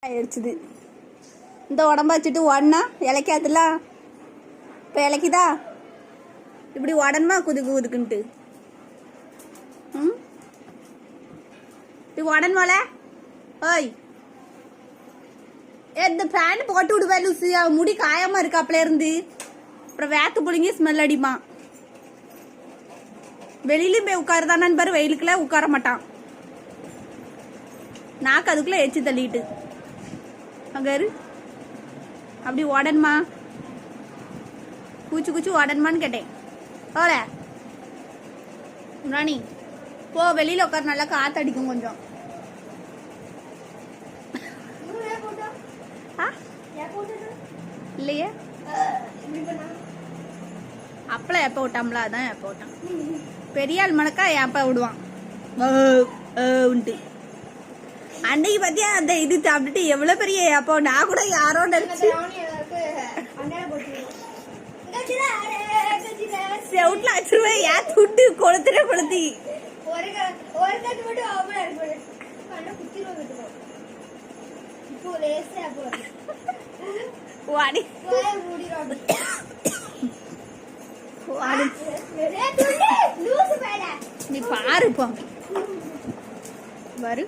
ஆயிடுச்சுது. இந்த உடம்ப வச்சுட்டு ஓடனா இலைக்காதுல. இப்போ இலைக்குதா? இப்படி உடனுமா குதுக்கு குதுக்குன்ட்டு இப்படி உடன்மால. ஓய், இந்த ஃபேன் போட்டு விடுவா லூசு. அவன் முடி காயமா இருக்காப்ல இருந்து அப்புறம் வேத்து புடுங்கி ஸ்மெல் அடிமா. வெளியிலும் போய் உட்காருதானான்னு பாரு. வெயிலுக்குள்ள உட்கார மாட்டான். நாக்கு அதுக்குள்ள எச்சு தள்ளிட்டு அங்க அப்படி உடன்மா கூச்சு கூச்சு உடன்மான்னு கேட்டேன். போல ராணி போ, வெளியில உட்கார நல்லா காத்து அடிக்கும் கொஞ்சம். இல்லையே அப்பள எப்ப விட்டாம்ல, அதான் எப்ப விட்டான். பெரியாள் மணக்கா எப்ப விடுவான் அன்னைக்கு பாத்தியா அந்த இது சாப்பிட்டுட்டு எவ்வளவு பெரிய அப்போ நான் கூட யாரோ நினைச்சு செவுட்ல வச்சிருவேன். ஏன் துட்டு கொளுத்துற கொளுத்தி நீ பாருப்பா வரு.